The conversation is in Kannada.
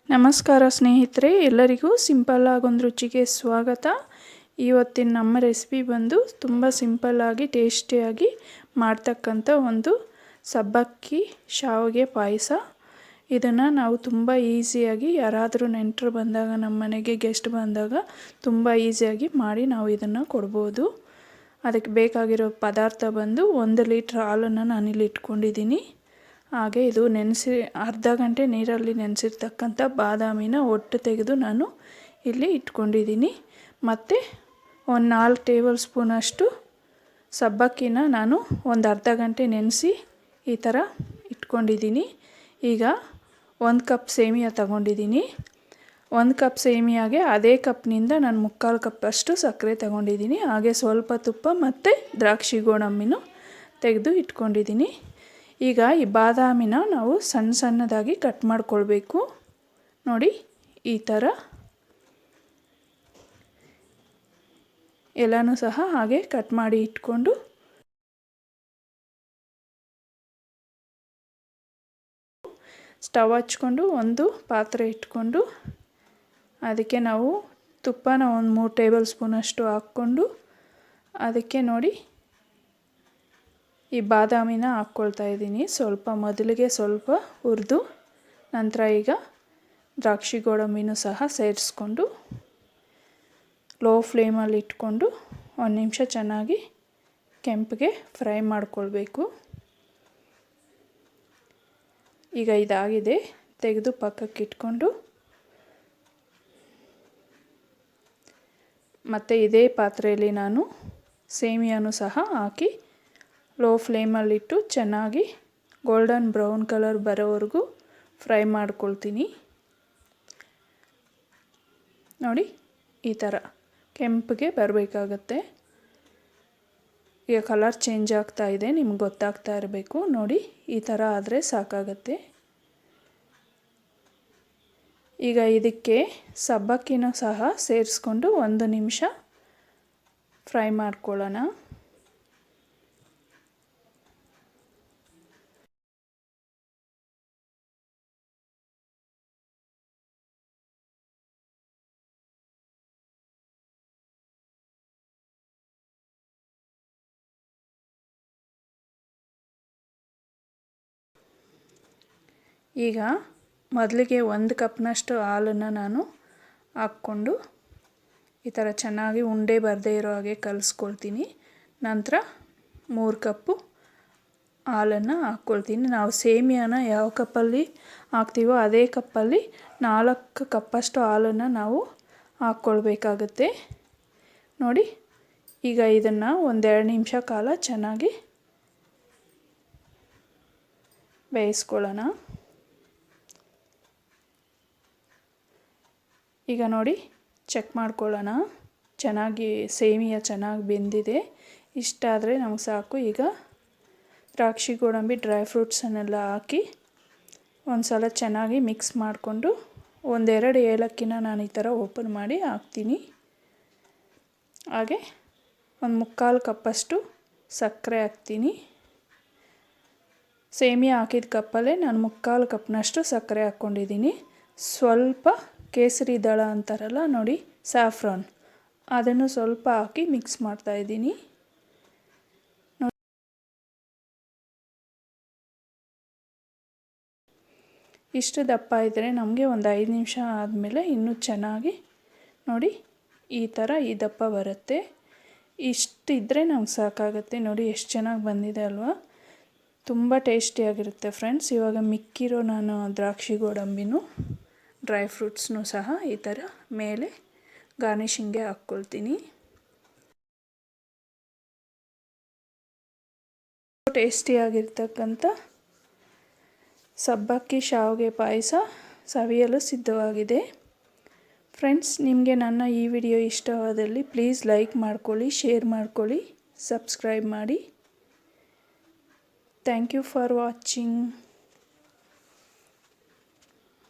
ನಮಸ್ಕಾರ ಸ್ನೇಹಿತರೆ, ಎಲ್ಲರಿಗೂ ಸಿಂಪಲ್ ಆಗಿ ಒಂದು ರುಚಿಗೆ ಸ್ವಾಗತ. ಇವತ್ತಿನ ನಮ್ಮ ರೆಸಿಪಿ ಬಂದು ತುಂಬ ಸಿಂಪಲ್ಲಾಗಿ ಟೇಸ್ಟಿಯಾಗಿ ಮಾಡ್ತಕ್ಕಂಥ ಒಂದು ಸಬ್ಬಕ್ಕಿ ಶಾವಿಗೆ ಪಾಯಸ. ಇದನ್ನು ನಾವು ತುಂಬ ಈಸಿಯಾಗಿ ಯಾರಾದರೂ ನೆಂಟರು ಬಂದಾಗ, ನಮ್ಮ ಮನೆಗೆ ಗೆಸ್ಟ್ ಬಂದಾಗ ತುಂಬ ಈಸಿಯಾಗಿ ಮಾಡಿ ನಾವು ಇದನ್ನು ಕೊಡ್ಬೋದು. ಅದಕ್ಕೆ ಬೇಕಾಗಿರೋ ಪದಾರ್ಥ ಬಂದು 1 ಲೀಟ್ರ್ ಹಾಲನ್ನು ನಾನಿಲ್ಲಿ ಇಟ್ಕೊಂಡಿದ್ದೀನಿ. ಹಾಗೆ ಇದು ಅರ್ಧ ಗಂಟೆ ನೀರಲ್ಲಿ ನೆನೆಸಿರ್ತಕ್ಕಂಥ ಬಾದಾಮಿನ ಒಟ್ಟು ತೆಗೆದು ನಾನು ಇಲ್ಲಿ ಇಟ್ಕೊಂಡಿದ್ದೀನಿ. ಮತ್ತು ಒಂದು 4 ಟೇಬಲ್ ಸ್ಪೂನಷ್ಟು ಸಬ್ಬಕ್ಕಿನ ನಾನು ಒಂದು ಅರ್ಧ ಗಂಟೆ ನೆನೆಸಿ ಈ ಥರ ಇಟ್ಕೊಂಡಿದ್ದೀನಿ. ಈಗ 1 ಕಪ್ ಸೇಮಿಯಾ ತಗೊಂಡಿದ್ದೀನಿ. 1 ಕಪ್ ಸೇಮಿಯಾಗೆ ಅದೇ ಕಪ್ನಿಂದ ನಾನು 3/4 ಕಪ್ಪಷ್ಟು ಸಕ್ಕರೆ ತಗೊಂಡಿದ್ದೀನಿ. ಹಾಗೆ ಸ್ವಲ್ಪ ತುಪ್ಪ ಮತ್ತು ದ್ರಾಕ್ಷಿ ಗೋಡಂಬಿನೂ ತೆಗೆದು ಇಟ್ಕೊಂಡಿದ್ದೀನಿ. ಈಗ ಈ ಬಾದಾಮಿನ ನಾವು ಸಣ್ಣದಾಗಿ ಕಟ್ ಮಾಡ್ಕೊಳ್ಬೇಕು. ನೋಡಿ, ಈ ಥರ ಎಲ್ಲನೂ ಸಹ ಹಾಗೆ ಕಟ್ ಮಾಡಿ ಇಟ್ಕೊಂಡು ಸ್ಟವ್ ಹಚ್ಕೊಂಡು ಒಂದು ಪಾತ್ರೆ ಇಟ್ಕೊಂಡು ಅದಕ್ಕೆ ನಾವು ತುಪ್ಪನ ಒಂದು 3 ಟೇಬಲ್ ಸ್ಪೂನಷ್ಟು ಹಾಕ್ಕೊಂಡು ಅದಕ್ಕೆ ನೋಡಿ ಈ ಬಾದಾಮಿನ ಹಾಕ್ಕೊಳ್ತಾ ಇದ್ದೀನಿ. ಮೊದಲಿಗೆ ಸ್ವಲ್ಪ ಹುರಿದು ನಂತರ ಈಗ ದ್ರಾಕ್ಷಿ ಗೋಡಂಬಿನೂ ಸಹ ಸೇರಿಸ್ಕೊಂಡು ಲೋ ಫ್ಲೇಮಲ್ಲಿ ಇಟ್ಕೊಂಡು 1 ನಿಮಿಷ ಚೆನ್ನಾಗಿ ಕೆಂಪಗೆ ಫ್ರೈ ಮಾಡ್ಕೊಳ್ಬೇಕು. ಈಗ ಇದಾಗಿದೆ, ತೆಗೆದು ಪಕ್ಕಕ್ಕೆ ಇಟ್ಕೊಂಡು ಮತ್ತು ಇದೇ ಪಾತ್ರೆಯಲ್ಲಿ ನಾನು ಸೇಮಿಯಾನು ಸಹ ಹಾಕಿ ಲೋ ಫ್ಲೇಮಲ್ಲಿಟ್ಟು ಚೆನ್ನಾಗಿ ಗೋಲ್ಡನ್ ಬ್ರೌನ್ ಕಲರ್ ಬರೋವರೆಗೂ ಫ್ರೈ ಮಾಡ್ಕೊಳ್ತೀನಿ. ನೋಡಿ, ಈ ಥರ ಕೆಂಪಗೆ ಬರಬೇಕಾಗತ್ತೆ. ಈಗ ಕಲರ್ ಚೇಂಜ್ ಆಗ್ತಾ ಇದೆ, ನಿಮ್ಗೆ ಗೊತ್ತಾಗ್ತಾ ಇರಬೇಕು. ನೋಡಿ, ಈ ಥರ ಆದರೆ ಸಾಕಾಗತ್ತೆ. ಈಗ ಇದಕ್ಕೆ ಸಬ್ಬಕ್ಕಿನೂ ಸಹ ಸೇರಿಸ್ಕೊಂಡು 1 ನಿಮಿಷ ಫ್ರೈ ಮಾಡ್ಕೊಳ್ಳೋಣ. ಈಗ ಮೊದಲಿಗೆ 1 ಕಪ್ನಷ್ಟು ಹಾಲನ್ನು ನಾನು ಹಾಕ್ಕೊಂಡು ಈ ಥರ ಚೆನ್ನಾಗಿ ಉಂಡೆ ಬರದೇ ಇರೋ ಹಾಗೆ ಕಲಿಸ್ಕೊಳ್ತೀನಿ. ನಂತರ 3 ಕಪ್ಪು ಹಾಲನ್ನು ಹಾಕ್ಕೊಳ್ತೀನಿ. ನಾವು ಸೇಮಿಯಾನ ಯಾವ ಕಪ್ಪಲ್ಲಿ ಹಾಕ್ತೀವೋ ಅದೇ ಕಪ್ಪಲ್ಲಿ 4 ಕಪ್ಪಷ್ಟು ಹಾಲನ್ನು ನಾವು ಹಾಕ್ಕೊಳ್ಬೇಕಾಗತ್ತೆ. ನೋಡಿ, ಈಗ ಇದನ್ನು 1-2 ನಿಮಿಷ ಕಾಲ ಚೆನ್ನಾಗಿ ಬೇಯಿಸ್ಕೊಳ್ಳೋಣ. ಈಗ ನೋಡಿ, ಚೆಕ್ ಮಾಡ್ಕೊಳ್ಳೋಣ. ಸೇಮಿಯಾ ಚೆನ್ನಾಗಿ ಬೆಂದಿದೆ. ಇಷ್ಟಾದರೆ ನಮಗೆ ಸಾಕು. ಈಗ ದ್ರಾಕ್ಷಿ ಗೋಡಂಬಿ ಡ್ರೈ ಫ್ರೂಟ್ಸನ್ನೆಲ್ಲ ಹಾಕಿ ಒಂದು ಸಲ ಚೆನ್ನಾಗಿ ಮಿಕ್ಸ್ ಮಾಡಿಕೊಂಡು 1-2 ಏಲಕ್ಕಿನ ನಾನು ಈ ಥರ ಓಪನ್ ಮಾಡಿ ಹಾಕ್ತೀನಿ. ಹಾಗೆ ಒಂದು 3/4 ಕಪ್ಪಷ್ಟು ಸಕ್ಕರೆ ಹಾಕ್ತೀನಿ. ಸೇಮಿಯಾ ಹಾಕಿದ ಕಪ್ಪಲ್ಲೇ ನಾನು 3/4 ಕಪ್ನಷ್ಟು ಸಕ್ಕರೆ ಹಾಕ್ಕೊಂಡಿದ್ದೀನಿ. ಸ್ವಲ್ಪ ಕೇಸರಿ ದಳ ಅಂತಾರಲ್ಲ ನೋಡಿ, ಸ್ಯಾಫ್ರಾನ್, ಅದನ್ನು ಸ್ವಲ್ಪ ಹಾಕಿ ಮಿಕ್ಸ್ ಮಾಡ್ತಾಯಿದ್ದೀನಿ. ಇಷ್ಟು ದಪ್ಪ ಇದ್ದರೆ ನಮಗೆ ಒಂದು 5 ನಿಮಿಷ ಆದಮೇಲೆ ಇನ್ನೂ ಚೆನ್ನಾಗಿ ನೋಡಿ ಈ ದಪ್ಪ ಬರುತ್ತೆ. ಇಷ್ಟಿದ್ದರೆ ನಮ್ಗೆ ಸಾಕಾಗುತ್ತೆ. ನೋಡಿ ಎಷ್ಟು ಚೆನ್ನಾಗಿ ಬಂದಿದೆ ಅಲ್ವಾ, ತುಂಬ ಟೇಸ್ಟಿಯಾಗಿರುತ್ತೆ ಫ್ರೆಂಡ್ಸ್. ಇವಾಗ ಮಿಕ್ಕಿರೋ ನಾನು ದ್ರಾಕ್ಷಿ ಗೋಡಂಬಿನೂ ಡ್ರೈ ಫ್ರೂಟ್ಸ್ನೂ ಸಹ ಈ ಥರ ಮೇಲೆ ಗಾರ್ನಿಷಿಂಗ್ಗೆ ಹಾಕ್ಕೊಳ್ತೀನಿ. ಟೇಸ್ಟಿಯಾಗಿರ್ತಕ್ಕಂಥ ಸಬ್ಬಕ್ಕಿ ಶಾವಿಗೆ ಪಾಯಸ ಸವಿಯಲು ಸಿದ್ಧವಾಗಿದೆ. ಫ್ರೆಂಡ್ಸ್, ನಿಮಗೆ ನನ್ನ ಈ ವಿಡಿಯೋ ಇಷ್ಟವಾದಲ್ಲಿ ಪ್ಲೀಸ್ ಲೈಕ್ ಮಾಡ್ಕೊಳ್ಳಿ, ಶೇರ್ ಮಾಡ್ಕೊಳ್ಳಿ, ಸಬ್ಸ್ಕ್ರೈಬ್ ಮಾಡಿ. Thank you for watching.